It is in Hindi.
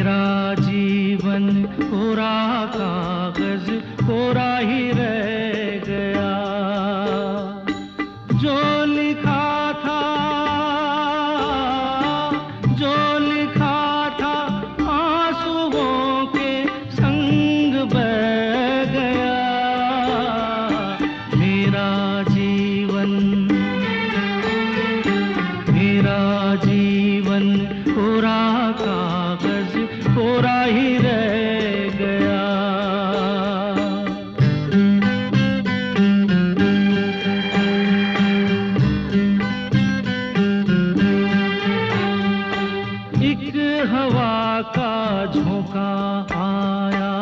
मेरा जीवन कोरा कागज कोरा ही रह गया। जो लिखा था, जो लिखा था आंसुओं के संग बह गया। मेरा जीवन, मेरा जीवन कोरा कागज कोरा ही रह गया। एक हवा का झोंका आया,